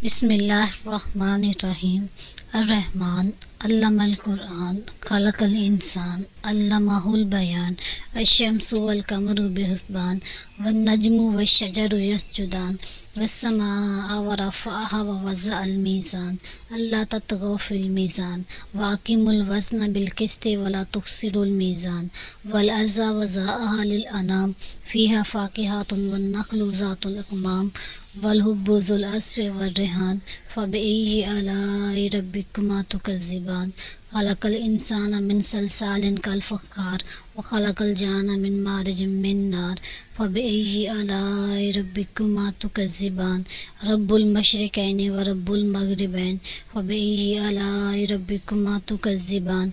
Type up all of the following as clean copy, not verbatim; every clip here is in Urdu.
بسم اللہ الرحمن الرحیم۔ الرحمن علم القرآن خلق الانسان علمہ البیان۔ الشمس والقمر بحسبان والنجم والشجر يسجدان والسماء ورفعها ووضع الميزان ألا تطغوا في الميزان وأقيموا الوزن بالقسط ولا تخسروا الميزان والأرض وضعها للأنام فيها فاكهة والنخل ذات الأكمام والحب ذو العصف والريحان فبأي آلاء ربكما تكذبان خلق الإنسان من صلصال كالفخار وخلق الجان من مارج من نار فبأي آلاء ربكما تكذبان رب المشرقين ورب المغربين فبأي آلاء ربكما تكذبان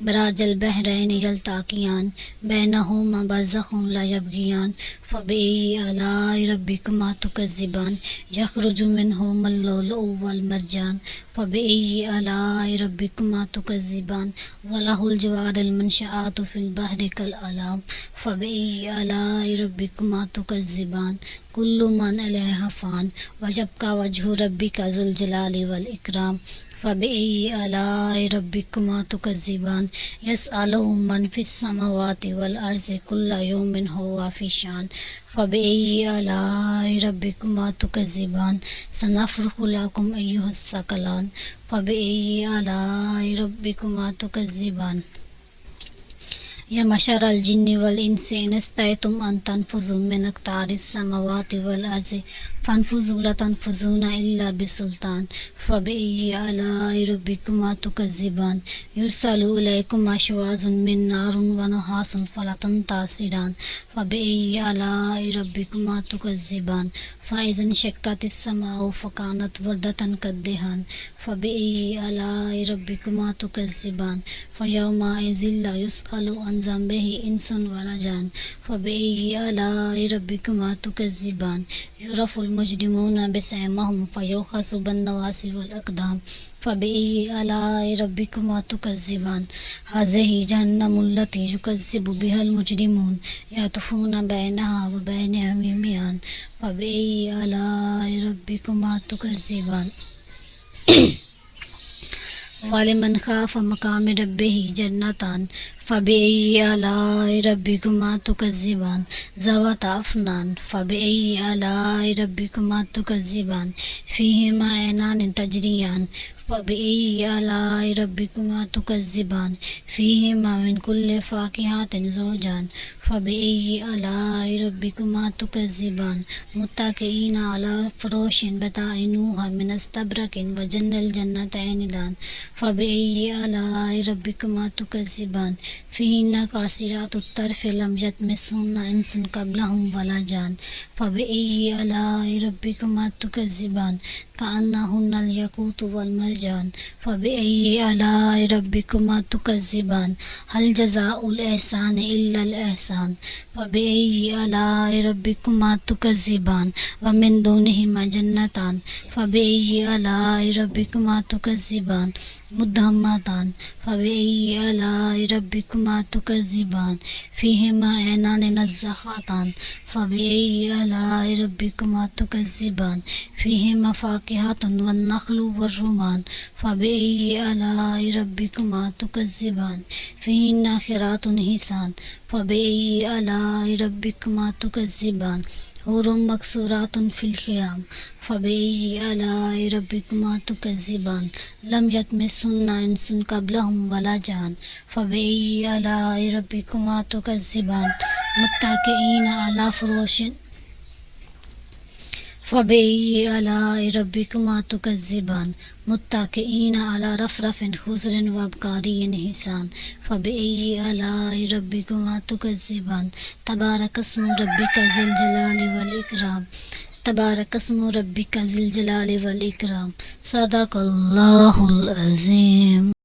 مرج البحرين يلتقيان بينهما برزخ لا يبغيان فبأي آلاء ربكما تكذبان يخرج منهما اللؤلؤ والمرجان فبأي آلاء ربكما تكذبان وله الجوار المنشآت في البحر كالأعلام فبأي آلاء ربكما تكذبان كل من عليها فان ويبقى وجه ربك ذو الجلال والإكرام فبأي آلاء ربكما تكذبان يسأله من في السماوات والأرض كل يوم هو في شان فبأي آلاء ربكما تكذبان سنفرغ لكم أيها الثقلان فبأي آلاء ربكما تكذبان يا معشر الجن والإنس إن استطعتم أن تنفذوا من أقطار السماوات والأرض فانفذوا لا تنفذون إلا بسلطان فبأي آلاء ربكما تكذبان يرسل إليكما شواظ من نار ونحاس فلا تنتصران فبأي آلاء ربكما تكذبان فإذا انشقت السماء فكانت وردة كالدهان فبأي آلاء ربكما تكذبان فيومئذ لا يسأل عن ذنبه إنس ولا جان فبأي آلاء ربكما تكذبان يعرف المجرمون بسيماهم فيؤخذ بالنواصي والأقدام فبأي آلاء ربكما تكذبان هذه جهنم التي يكذب بها المجرمون يطوفون بينها وبين حميم فبأي آلاء ربكما تكذبان ولمن خاف مقام ربه جنتان فبأي آلاء ربكما تكذبان ذواتا أفنان فبأي آلاء ربكما تكذبان فيهما عينان تجريان فبأي آلاء ربكما تكذبان فيهما من كل فاكهة زوجان فبأي آلاء ربكما تكذبان متكئين على فروش بطائنها من استبرق وجن الجنتين دان فبأي آلاء ربكما تكذبان فيهن قاصرات الطرف لم يطمثهن إنس قبلهم ولا جان فبأي آلاء ربكما تكذبان كأنهن الياقوت والمرجان فبأي آلاء ربكما تكذبان هل جزاء الإحسان إلا الإحسان فبأي آلاء ربكما تكذبان ومن دونهما جنتان فبأي آلاء ربكما تكذبان مدهامتان فبأي آلاء ربكما تكذبان فيهما عينان نضاختان فبأي آلاء ربكما تكذبان فيهما فاكهة والنخل والرمان فبأي آلاء ربكما تكذبان فيهن خيرات حسان فبأي آلاء ربكما تكذبان حور مقصورات في الخيام فبأي آلاء ربكما تكذبان لم يطمثهن إنس قبلهم ولا جان فبأي آلاء ربكما تكذبان متكئين على فروش فبأي آلاء ربكما تكذبان متكئين على رفرف خضر وأبقاري حسان فبأي آلاء ربكما تكذبان تبارك اسم ربك ذي الجلال والإكرام تبارك اسم ربك ذي الجلال والإكرام صدق الله العظيم۔